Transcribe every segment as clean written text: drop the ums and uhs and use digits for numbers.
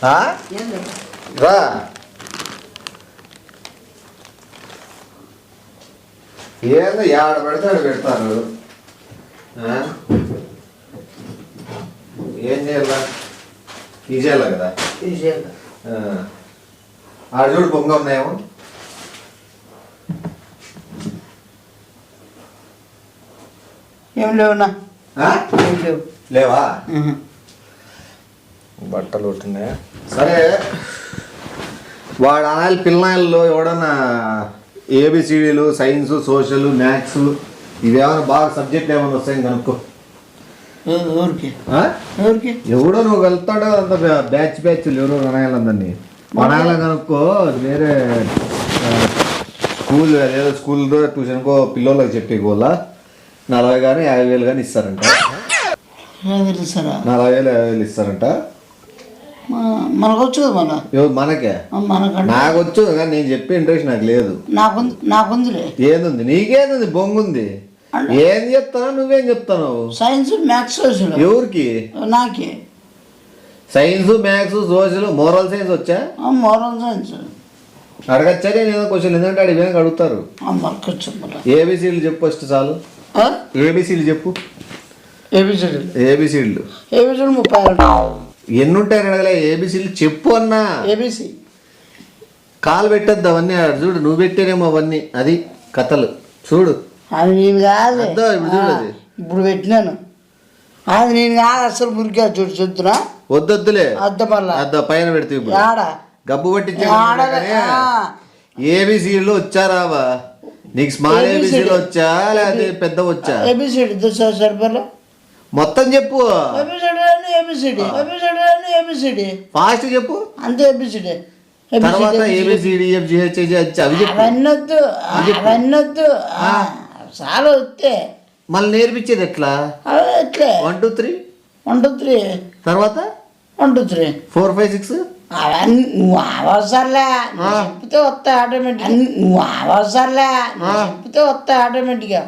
రా ఏందో ఆడ పెడితే ఆడ పెడతారు. ఏం చేయాల ఈ చేయాల కదా ఆడ చూడు బొంగ ఉన్నాయేమో. ఏం లేవునా లేవా బట్టలు ఉంటున్నాయా? సరే వాడు అనాలి పిల్లల్లో ఎవడన్నా ఏబిసిడీలు సైన్స్ సోషల్ మ్యాథ్స్ ఇవేమైనా బాగా సబ్జెక్ట్ ఏమైనా వస్తాయని కనుక్కో. ఎవడో నువ్వు వెళ్తాడో అంత బ్యాచ్లు ఎవరో అనాయాలందరినీ అనాయాలని కనుక్కో. వేరే స్కూల్ ఏదో స్కూల్లో ట్యూషన్కో పిల్లలకి చెప్పేకోలా 40 కానీ 50,000 కానీ ఇస్తారంట. 40,000 ఇస్తారంట. మనకొచ్చు కదా మనకే నాకు వచ్చు కానీ నేను చెప్పే ఇంట్రెస్ట్ నాకు లేదు. నాకుందిలే. ఏంది నీకేంది బొంగుంది? ఏం చెప్తాను నువ్వేం చెప్తాను? Science maths social. ఎవరికి? నాకే. Science maths social moral science వచ్చా? మోరల్ సైన్స్ అడగచ్చా? నేను ఏదో క్వశ్చన్ ఎందుకంటే అడిగిపోయినా అడుగుతారు. ఏబిసిడీలు చెప్పు ఫస్ట్ చాలు. ఏబిసిడీలు చెప్పు. ఏబిసిడీలు 30 ఎన్ని ఉంటాయని అడగలే. ఏబిసిడీలు చెప్పు అన్నా. ఏబిసి కాలు పెట్టద్దు అవన్నీ. చూడు నువ్వు పెట్టేనేమో అవన్నీ. అది కథలు చూడు. అది నేను కాదు ఇప్పుడు పెట్టినాను. అది నేను కాదు అసలు మురికా చూడు చూస్తున్నా. వద్దొద్దులే అద్ద పైన పెడితే గబ్బు పట్టించే. ఏబిసిడీలు వచ్చారావా నీకు? స్మాల్ ఏబిసిడీలు వచ్చా లేకపోతే పెద్ద వచ్చా? ఏబిసిడి సరిపడా మొత్తం చెప్పు. ఫాస్ట్ చెప్పు. అంతే ఏబిసిడి. తర్వాత ఏబిసిడి ఎఫ్జిహెచ్ అవి అవన్నొద్దు అవన్నొద్దు చాలా వస్తే మళ్ళీ నేర్పించేది ఎట్లా? ఎట్లే 1 2 3 1 2 3 తర్వాత 1 2 3 4 5 6 అవన్నీ నువ్వు అవసరంలే చెప్తే వస్తాయి ఆటోమేటిక్. నువ్వు అవసరంలే చెప్తే వస్తాయి ఆటోమేటిక్గా.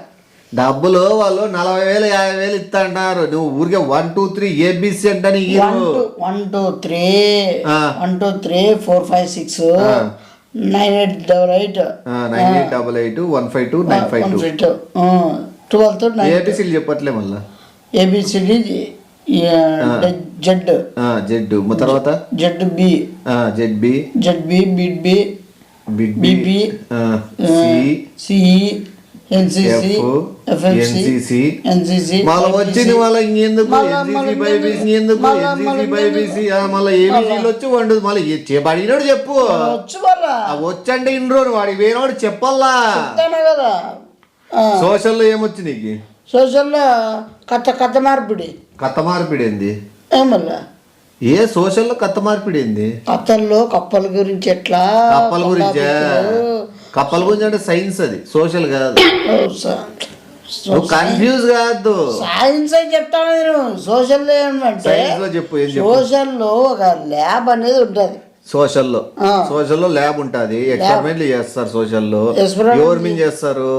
డబ్బులు వాళ్ళు 40,000 50,000 ఇస్తా అంటారు. నువ్వు ఊరికే 1 2 3 ఏబిసి అంటే 1 2 3 1 2 3 4 5 6 9 8 8 9888 152 952 12 తో 9 ఏబిసిలు చెప్పట్లే మళ్ళా. ఏబిసిడి జెడ్ జెడ్ తర్వాత జెడ్ బి జెడ్ బి బిడ్ B BB C NCC FFC NCC మళ్ళీ వచ్చింది. మళ్ళీ ఇంకెందుకు ఎన్సిసి బైబిసి ఎందుకు? ఎన్సిసి బైబిసి మళ్ళీ ఏబిసిలు వచ్చి వండు. మళ్ళీ అడిగినాడు చెప్పు. వచ్చంటే ఇన్ని రోజు వాడికి వేరేవాడు చెప్పాలా కదా. సోషల్లో ఏమొచ్చి నీకు? సోషల్లో కథ మార్పిడి. కథ మార్పిడి ఏంది? ఏమల్లా ఏ సోషల్లో కథ మార్పిడి ఏంది? కథల్లో కప్పల గురించి ఎట్లా? కప్పల గురించా? కప్పల గురించి అంటే సైన్స్, అది సోషల్ కాదు. నువ్వు కన్ఫ్యూజ్ కాదు. సైన్స్ అని చెప్తాను నేను. సోషల్లో ఏమంటే చెప్పు. సోషల్లో ఒక ల్యాబ్ అనేది ఉంటుంది. సోషల్లో ల్యాబ్ ఉంటుంది. ఎక్స్పెరిమెంట్లు చేస్తారు సోషల్లో. ఎవరి మీద చేస్తారు?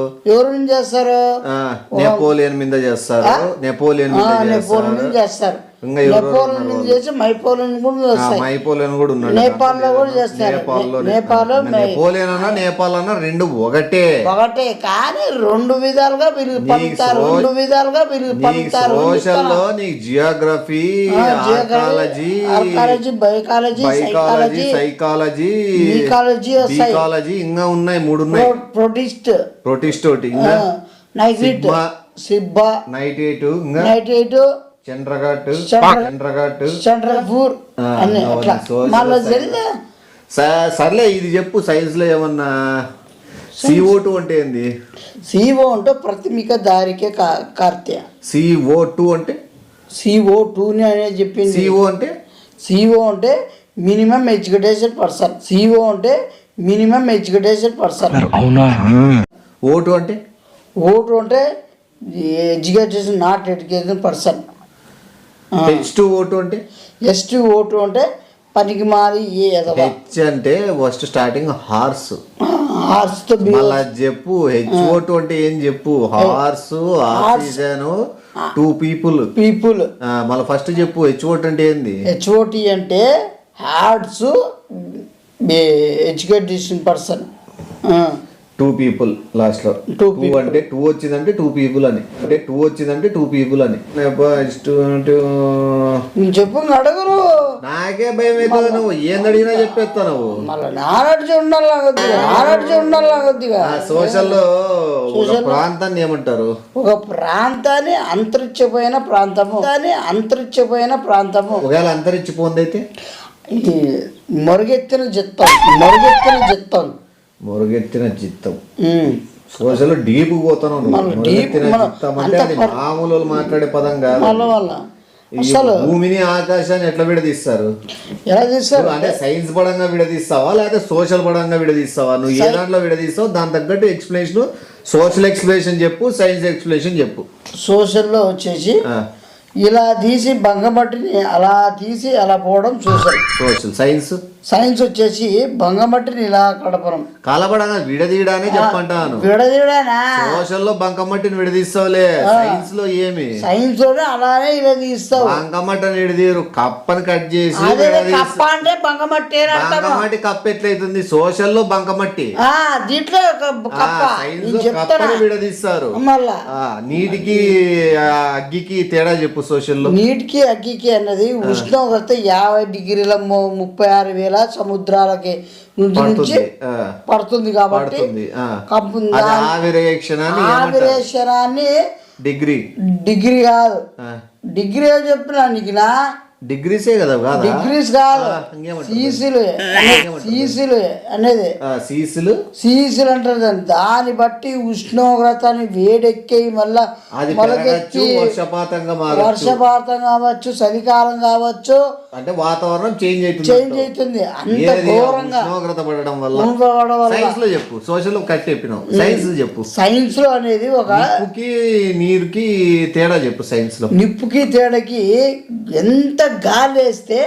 నెపోలియన్ మీద చేస్తారు. నెపోలియన్ చేస్తారు. మైపోలియన్ కూడా ఉన్నాడు. నేపాల్లో కూడా చేస్తారు. నెపోలియన్ అన్నా నేపాల్ అన్నా రెండు ఒకటే కానీ రెండు విధాలుగా సోషల్లో నీకు జియోగ్రఫీ, ఆర్కాలజీ, బయోకాలజీ, సైకాలజీ, బీకాలజీ ఇంకా ఉన్నాయి. 3 ఉన్నాయి. ప్రొటిస్ట్ ఒకటి, సిబ్బా, నైట్రేట్, సర్లే ఇది చెప్పు. సైన్స్ లో ఏమన్నా CO2 అంటే ఏంది? CO అంటే ప్రాథమిక దారికే కార్తె. CO2 అంటే CO2 అనేది చెప్పింది. CO అంటే మినిమం ఎడ్యుకేటెడ్ పర్సన్. CO అంటే మినిమం ఎడ్యుకేటెడ్ పర్సన్. అవునా? O2 అంటే educated not educated person. H2O2 అంటే S2O2 అంటే పనికి మారి. హెచ్ అంటే ఫస్ట్ స్టార్టింగ్ హార్స్. తో మళ్ళా చెప్పు. H2O2 అంటే ఏం చెప్పు? Horse, oxygen, 2 people. మళ్ళీ ఫస్ట్ చెప్పు. H2O2 అంటే ఏంది? HOT అంటే hats education person. Two people last లో Two టూ అంటే టూ వచ్చిందంటే టూ పీపుల్ అని, అంటే టూ వచ్చిందంటే టూ పీపుల్ అని. చెప్పు అడగరు, నాకే భయం అవుతుంది. నువ్వు ఏంది అడిగినా చెప్పేస్తా నువ్వు. మళ్ళీ నాలెడ్జ్ ఉండాలి కొద్దిగా. సోషల్లో ఒక ప్రాంతాన్ని ఏమంటారు? ఒక ప్రాంతాన్ని అంతరించిపోయిన ప్రాంతము. ఒకవేళ అంతరించిపోయిందైతే ఇది మొరుగెత్తిన చిత్తం. సోషల్ డీప్ పోతాను. అంటే అది మామూలు మాట్లాడే పదం కాదు. అసలు భూమిని ఆకాశాన్ని ఎట్లా విడదీస్తారు? ఎలా తీస్తారు అంటే సైన్స్ పరంగా విడదీస్తావా లేకపోతే సోషల్ పరంగా విడదీస్తావా? నువ్వు ఏ దాంట్లో విడదీస్తావు దాని తగ్గట్టు ఎక్స్ప్లెనేషన్. సోషల్ ఎక్స్ప్లెనేషన్ చెప్పు, సైన్స్ ఎక్స్ప్లెనేషన్ చెప్పు. సోషల్లో వచ్చేసి ఇలా తీసి బంగమట్టిని అలా పోవడం సోషల్. సైన్స్ వచ్చేసి బంగమట్టిని ఇలా కడపడం. కలపడంగా విడదీయడానే చెప్పంటాను. విడదీయడానా? సోషల్ లో బంకమట్టిని విడదీస్తావులే, సైన్స్ లో ఏమి? సైన్స్ లోనే అలానే ఇలా తీస్తావు. బంకమట్టిని విడదీయరు, కప్పని కట్ చేసి కప్ప అంటే బంకమట్టి. బంకమట్టి కప్ప ఎట్లయితుంది? సోషల్ లో బంకమట్టి, దీంట్లో సైన్స్ లో కప్పని విడదీస్తారు. మళ్ళా నీటికి అగ్గికి తేడా చెప్పు. సోషల్లో నీటికి అగ్గికి అన్నది ఉష్ణోగ్రత 50 డిగ్రీల 36,000 సముద్రాలకి నుంచి పడుతుంది కాబట్టి ఆవిరేషణాన్ని డిగ్రీ కాదు, డిగ్రీ చెప్పినా నీకు నా డిగ్రీసే కదా? డిగ్రీస్ కాదు, సీసీలు అనేది. సీసీలు అంటారు దాన్ని. దాన్ని బట్టి ఉష్ణోగ్రతని వేడెక్కి మళ్ళా మొలకెత్తి వర్షపాతం కావచ్చు, చలికాలం కావచ్చు, అంటే వాతావరణం చేంజ్ అవుతుంది. అంత ఘోరంగా ఉష్ణోగ్రత పడడం వల్ల. సైన్స్ లో చెప్పు. సోషల్ కట్ చెప్పినావు, సైన్స్ చెప్పు. సైన్స్ లో అనేది ఒక నిప్పుకి నీరుకి తేడా చెప్పు. సైన్స్ లో నిప్పుకి తేడాకి ఎంత గాలి వేస్తే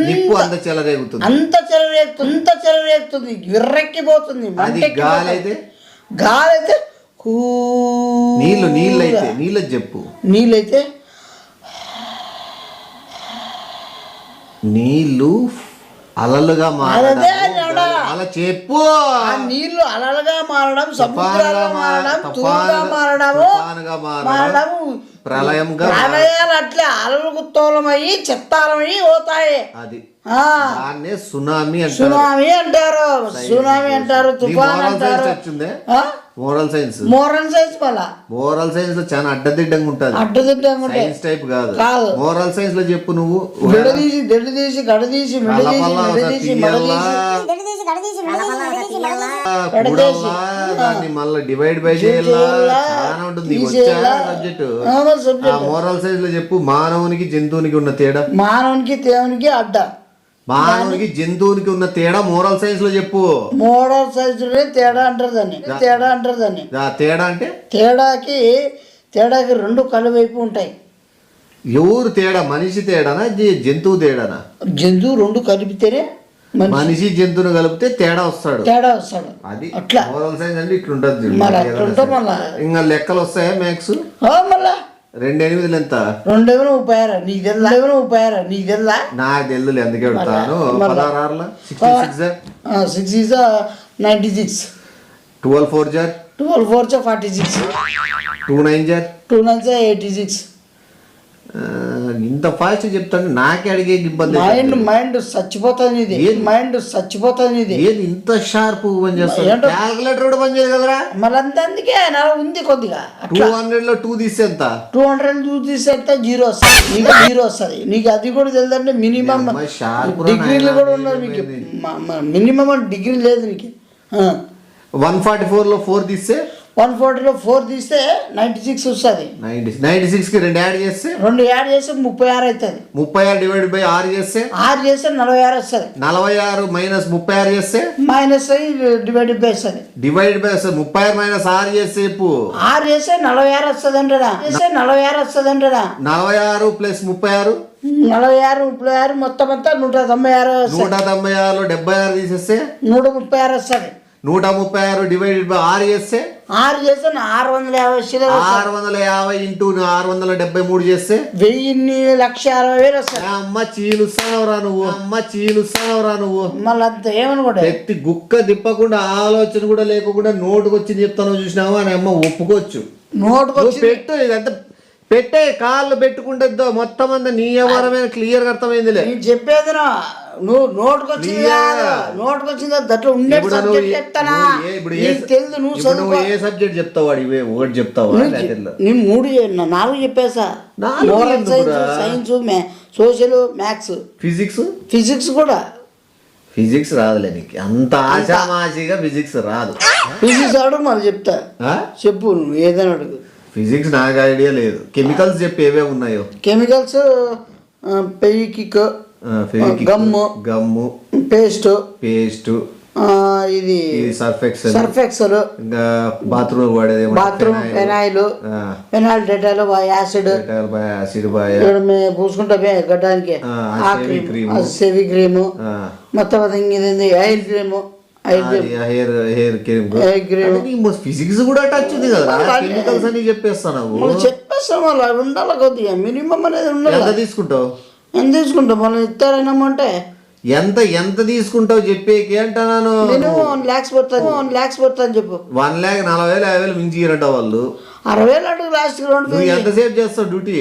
నిప్పు అంత చెలరేగుతుంది, అంత చెలరేగుతుంది, విర్రెక్కిపోతుంది. గాలి అయితే నీళ్ళు చెప్పు. నీళ్ళు అలలుగా అలా చెప్పు. నీళ్లు అలలుగా మారడం, సముద్రాలుగా మారడం, తూరుగా మారడం, ప్రళయాలు అట్లా అలలకు తోలమయ్యి చెత్తాలమయ్యి పోతాయి. అది సునామీ అంటారు, తుఫాన్ అంటారు. మోరల్ సైన్స్ మోరల్ సైన్స్ లో చాలా అడ్డదిడ్డంగా ఉంటుంది. సైన్స్ టైప్ కాదు. మోరల్ సైన్స్ లో చెప్పు. నువ్వు దాన్ని మళ్ళీ డివైడ్ బై చేయాలా చాలా ఉంటుంది సబ్జెక్ట్. మోరల్ సైన్స్ లో చెప్పు. మానవునికి జంతువునికి ఉన్న తేడా. మానవునికి దేవునికి అడ్డ. మానవునికి జంతువునికి ఉన్న తేడా మోరల్ సైన్స్ లో చెప్పు. మోరల్ సైన్స్ లో తేడా అంటారు దాన్ని. తేడా అంటే తేడాకి రెండు కలువైపు ఉంటాయి. ఎవరు తేడా? మనిషి తేడానా జంతువు తేడానా? జంతువు రెండు కలిపితేనే మనిషి జంతువుని కలిపితే తేడా వస్తాడు. అది మోరల్ సైన్స్ అంటే ఇట్లుంటది. ఇంకా లెక్కలు వస్తాయా? మ్యాథ్స్ మళ్ళా 2 ఎంత? 2,36 నీకు తెల్లా? నాకు తెల్లు, అందుకే పెడతాను. 16 66 96 12 4 46 2 9 86. ఇంత ఫాస్ట్ చెప్తాను. నాకే అడిగే ఇబ్బంది. మైండ్ చచ్చిపోతుంది. ఏది ఇంత షార్ప్ పని చేస్తాను? క్యాల్కులేటర్ కూడా పని చేయదు కదరా. మళ్ళీ అందుకే ఉంది కొద్దిగా. 200 లో 2 తీస్తే ఎంత? 200 తీస్తే 0 వస్తుంది. నీకు అది కూడా తెలుదంటే మినిమం డిగ్రీలు కూడా ఉన్నది మీకు. మినిమం డిగ్రీ లేదు నీకు. 144 లో 4 తీస్తే 140 లో 4 తీస్తే 96 వస్తుంది. 96 కి 2 యాడ్ చేస్తే 36 అవుతుంది. 36 డివైడ్ బై 6 చేస్తే 46 వస్తుంది. 46 మైనస్ 36 చేస్తే మైనస్ డివైడ్ బై వస్తుంది. 36 మైనస్ 6 చేస్తే 6 చేస్తే 46 వస్తుంది అంటారా? 46 ప్లస్ 36 46 మొత్తం అంతా 196 వస్తుంది. 196 లో 76 తీసేస్తే 136 వస్తుంది. 136 డివైడెడ్ బై 6 చేస్తే 6 చేస్తే 650 650 ఇంటూ 673 చేస్తే 1,60,000 వస్తాయి. అమ్మ చీలుస్తానవరా నువ్వు మళ్ళీ అంత ఏమనుకోండి ఎత్తి గుక్క తిప్పకుండా ఆలోచన కూడా లేకుండా నోటుకు వచ్చింది చెప్తాను చూసినావా అని అమ్మ ఒప్పుకోవచ్చు. నోటుకొచ్చి పెట్టు ఇదంతా పెట్టే కాళ్ళు పెట్టుకుంటే మొత్తం అంతా నీ వ్యవహారమైన క్లియర్ అర్థమైందిలే. నేను చెప్పేది నువ్వు నోటుకొచ్చింది దట్లో ఉండే సబ్జెక్ట్ చెప్తానా తెలుసు. నువ్వు ఏ సబ్జెక్ట్ చెప్తావు అడిగి ఒకటి చెప్తావా? నేను 4 చెప్పేసా. Moral science, social, maths, physics కూడా. ఫిజిక్స్ రాదులే నీకు, అంత ఆశామాషిగా ఫిజిక్స్ రాదు. ఫిజిక్స్ అడుగు మళ్ళీ చెప్తా. చెప్పు నువ్వు ఏదైనా అడుగు. ఫిజిక్స్ నాకు ఐడియా లేదు. కెమికల్స్ చెప్పి ఏవే ఉన్నాయో. కెమికల్స్ ఫెవిక్విక్, గమ్ము, పేస్ట్, ఇది సర్ఫెక్సల్, బాత్రూమ్ వాడేది ఫెనాయిల్, డెటాల్, యాసిడ్ పూసుకుంటా గడ్డానికి, సెవి క్రీము, మొత్తం ఆయిల్ క్రీము, ఫిజిక్స్ కూడా టచ్ ఉంది కదా. కెమికల్స్ అని చెప్పేస్తాను అలా ఉండాలి కొద్దిగా మినిమం అనేది ఉండాలి. ఎంత తీసుకుంటావు మనం ఇస్తారేనమ్మంటే ఎంత తీసుకుంటావు చెప్పేకి అంటున్నాను. నేను 1 lakhs పెడతాను చెప్పు. 1,40,000 50,000 మించి ఇరంట వాళ్ళు. 60,000 అడుగు లాస్ట్. ఎంతసేపు చేస్తావు డ్యూటీ?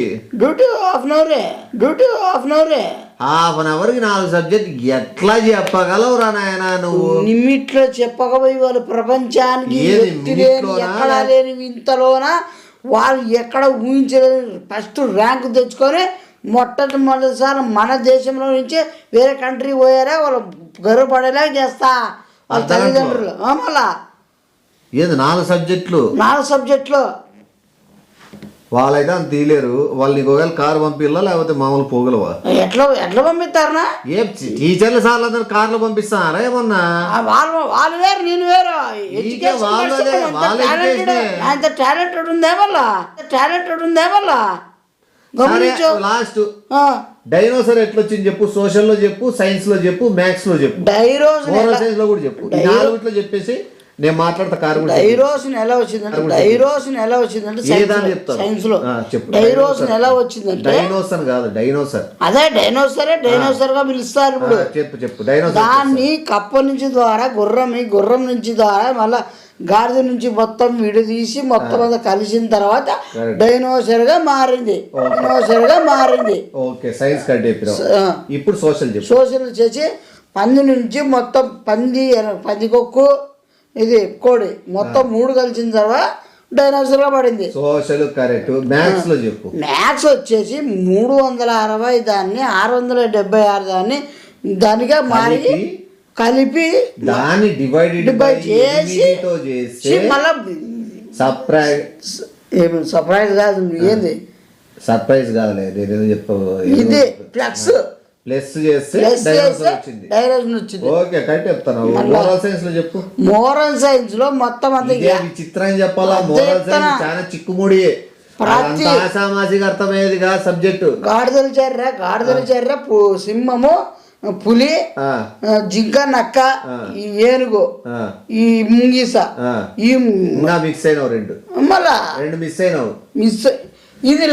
హాఫ్ అన్ అవరే. హాఫ్ అన్ అవర్ కి 4 సబ్జెక్ట్ ఎట్లా చెప్పగలవు రా నాయన నువ్వు? నిమిట్లో చెప్పకపోయి వాళ్ళు ప్రపంచానికి ఎక్కడా లేని ఇంతలోన వాళ్ళు ఎక్కడ ఊహించలేని ఫస్ట్ ర్యాంక్ తెచ్చుకొని మొట్టమొదటిసారి మన దేశంలో నుంచి వేరే కంట్రీ పోయారా వాళ్ళు గర్వపడేలా చేస్తా వాళ్ళ తల్లిదండ్రులు. మళ్ళా ఏది 4 సబ్జెక్టులు వాళ్ళైతే అంత తీయలేరు. వాళ్ళు నీకు ఒకవేళ కారు పంపిల్లా లేకపోతే మామూలు పోగలవా? ఎట్లా పంపిస్తారనా? ఏ టీచర్లు సార్లు అందరు కార్లు పంపిస్తారా ఏమన్నా? వాళ్ళు వేరు నేను వేరు. అంత టాలెంటెడ్ ఉందే వాళ్ళ. లాస్ట్ డైనోసర్ ఎట్లొచ్చింది చెప్పు. సోషల్ లో చెప్పు, సైన్స్ లో చెప్పు, మ్యాథ్స్ లో చెప్పు, మోరల్ సైన్స్ లో కూడా చెప్పు. 4 చెప్పేసి నేను మాట్లాడతా. కారు డైరోసిన్ ఎలా వచ్చిందంటే సైన్స్ లో డైరోసిన్ ఎలా వచ్చిందంటే డైనోసర్ కాదు, డైనోసర్. అదే డైనోసర్ గా పిలుస్తారు ఇప్పుడు. చెప్పు డైనోసర్. దాన్ని కప్ప నుంచి ద్వారా గుర్రం నుంచి ద్వారా మళ్ళా గాడిద నుంచి మొత్తం విడదీసి మొత్తం అంతా కలిసిన తర్వాత డైనోసర్ గా మారింది. ఓకే, సైన్స్ కట్టే. ఇప్పుడు సోషల్ చేసి పంది నుంచి మొత్తం పంది కొక్కు, ఇది కోడి మొత్తం 3 కలిసిన తర్వాత డైనోసర్ గా పడింది. Social correct. మ్యాథ్స్ లో చెప్పు. మ్యాథ్స్ వచ్చేసి 360 దాన్ని 676 దాన్ని దానిగా మారి కలిపి దాన్ని డివైడ్ చేసి మళ్ళా సర్ప్రైజ్ కాదు. ఏంది సర్ప్రైజ్ కాదులే, చెప్పు. ఇది ప్లస్ చేస్తే డైరెక్షన్ వచ్చింది. ఓకే, కరెక్ట్ చెప్తాను. మోరల్ సైన్స్ లో చెప్పు. మోరల్ సైన్స్ లో మొత్తం అంతా విచిత్రం చెప్పాలా. మోరల్ సైన్స్ చాలా చిక్కుముడి, ఆసామాసిగా అర్థమయ్యేది కాదు సబ్జెక్టు. గాడిదలు చర్ర, సింహము, పులి, జింక, నక్క, ఈ ఏనుగు, ఈ ముంగీస, ఈ మిక్స్ అయినావు 2. మళ్ళా 2 మిస్ అయినావు. ఇది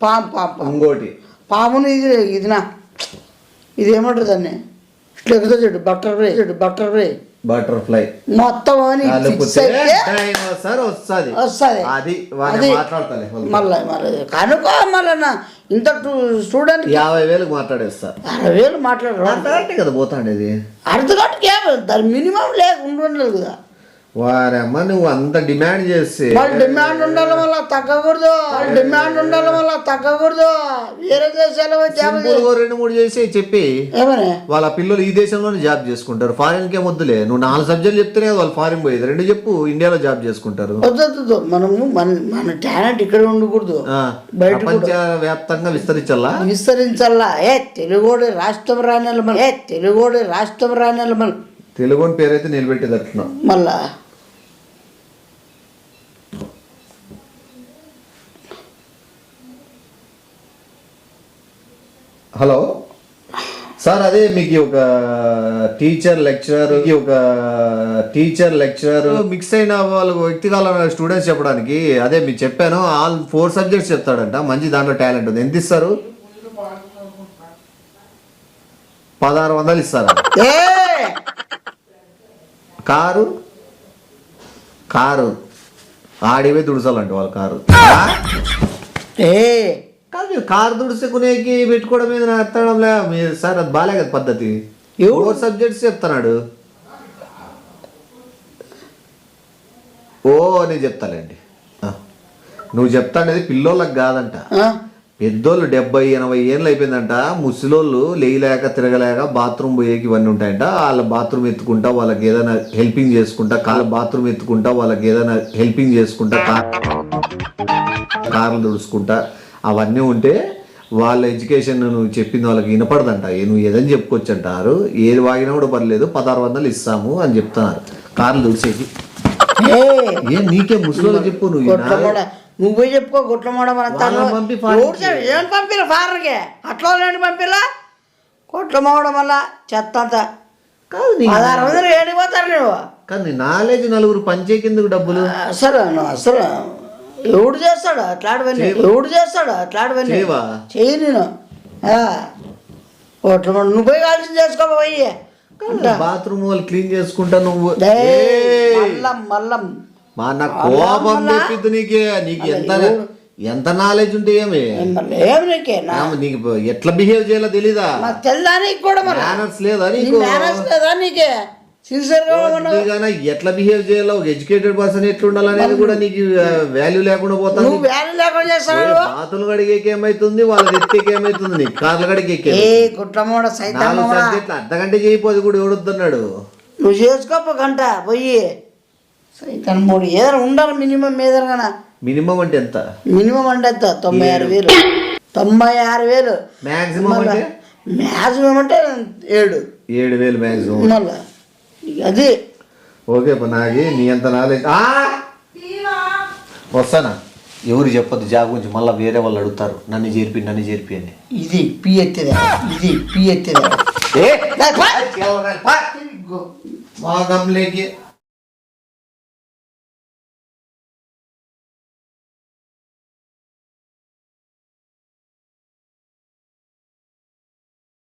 పాము ఇంకోటి పామును ఇది ఏమంటారు దాన్ని ఇట్లా ఎగుతా చెట్టు బటర్ఫ్లై మొత్తం అని వస్తుంది. మళ్ళీ కనుక మళ్ళీ ఇంత స్టూడెంట్ 50,000 మాట్లాడేస్తా. 60,000 మాట్లాడారు కదా పోతాండేది. అర్ధగంటకి దాని మినిమం ఉండలేదు కదా. వారమ్మ నువ్వు అంత డిమాండ్ చేస్తే డిమాండ్ ఉండాలి మళ్ళీ తగ్గకూడదు. వేరే దేశాలు 2-3 చేసి చెప్పి ఏమని వాళ్ళ పిల్లలు ఈ దేశంలోనే జాబ్ చేసుకుంటారు. ఫారిన్ కే వద్దులే. నువ్వు 4 సబ్జెక్టులు చెప్తేనే వాళ్ళు ఫారిన్ పోయేది. 2 చెప్పు, ఇండియాలో జాబ్ చేసుకుంటారు. వద్దు మనము మన టాలెంట్ ఇక్కడ ఉండకూడదు, ప్రపంచ వ్యాప్తంగా విస్తరించాలా. తెలుగోడి రాష్ట్రం రాని తెలుగుని పేరైతే నిలబెట్టేదట్లా. మళ్ళా హలో సార్ అదే మీకు ఒక టీచర్ లెక్చరర్ మిక్స్ అయిన వాళ్ళు వ్యక్తిగత స్టూడెంట్స్ చెప్పడానికి అదే మీకు చెప్పాను ఆల్ 4 సబ్జెక్ట్స్ చెప్తాడంట మంచి దాంట్లో టాలెంట్ ఉంది. ఎంత ఇస్తారు? 1600 ఇస్తారా? కారు ఆడివే దుడసాలంట వాళ్ళ కారు. కాదు కారు దుడుచుకునేకి పెట్టుకోవడం మీద ఎత్తడంలే మీరు సార్ అది బాలే కదా పద్ధతి. 4 సబ్జెక్ట్స్ చెప్తున్నాడు. నేను చెప్తాలేండి. నువ్వు చెప్తానేది పిల్లోళ్ళకి కాదంట, పెద్దోళ్ళు 70-80 ఏళ్ళు అయిపోయిందంట. ముసలోళ్ళు లేయలేక తిరగలేక బాత్రూమ్ పోయేకి ఇవన్నీ ఉంటాయంట. వాళ్ళ బాత్రూమ్ ఎత్తుకుంటా వాళ్ళకి ఏదైనా హెల్పింగ్ చేసుకుంటా కార్లు తుడుచుకుంటా అవన్నీ ఉంటే వాళ్ళ ఎడ్యుకేషన్ నువ్వు చెప్పింది వాళ్ళకి వినపడదంట. నువ్వు ఏదని చెప్పుకోవచ్చు అంటారు. ఏది వాగినా కూడా పర్లేదు 1600 ఇస్తాము అని చెప్తున్నారు కార్లు తుడిచేకి. నీకే ముసలి చెప్పు నువ్వు పోయి చెప్పుకో గుట్ల పంపిలా ఫారెన్కి అట్లా పంపిలా కొట్ల మోవడం వల్ల చెత్త అంతా కాదు. 1600 ఏడిపోతారు నువ్వు. కానీ నాలెడ్జ్ నలుగురు పంచే కిందకు డబ్బులు అసలు ఎవడు చేస్తాడు అట్లాంటివన్నీ చెయ్యి నేను నువ్వు పోయి ఆలోచన చేసుకో పోయి బాత్రూమ్ వాళ్ళు క్లీన్ చేసుకుంటా నువ్వు మల్లం నా కోపం తెప్పిద్దు నీకు ఎంత నాలెడ్జ్ ఉంటే నీకు ఎట్లా బిహేవ్ చేయాలో తెలీదా? తెల్దా నీకు కూడా మేనర్స్ లేదా నీకు? నీకే ఎట్లా బిహేవ్ చేయాలో ఒక ఎడ్యుకేటెడ్ పర్సన్ ఎట్లా ఉండాలనేది కూడా నీకు వాల్యూ లేకుండా పోతాను. బాతులు గడిగేకి ఏమైతుంది, వాళ్ళకి ఎత్తేకి ఏమైతుంది, నీకు కార్లు గడిగేకి అర్ధగంట చేయిపోదు కూడా ఎవడొద్దన్నాడు. నువ్వు చేసుకోపో గంట పోయి సైతం 3 ఏదైనా ఉండాలి మినిమం ఏదైనా. మినిమం అంటే ఎంత? మినిమం అంటే ఎంత? 96,000 మ్యాక్సిమం అంటే 7,000 మ్యాక్సిమం. మళ్ళా అది ఓకే నాగి నీ అంత నాలెడ్జ్ వస్తానా? ఎవరు చెప్పొద్దు జాబ్ గురించి, మళ్ళీ వేరే వాళ్ళు అడుగుతారు నన్ను చేర్పి అని. ఇది పి ఎత్తిదే మా గమ్లేకి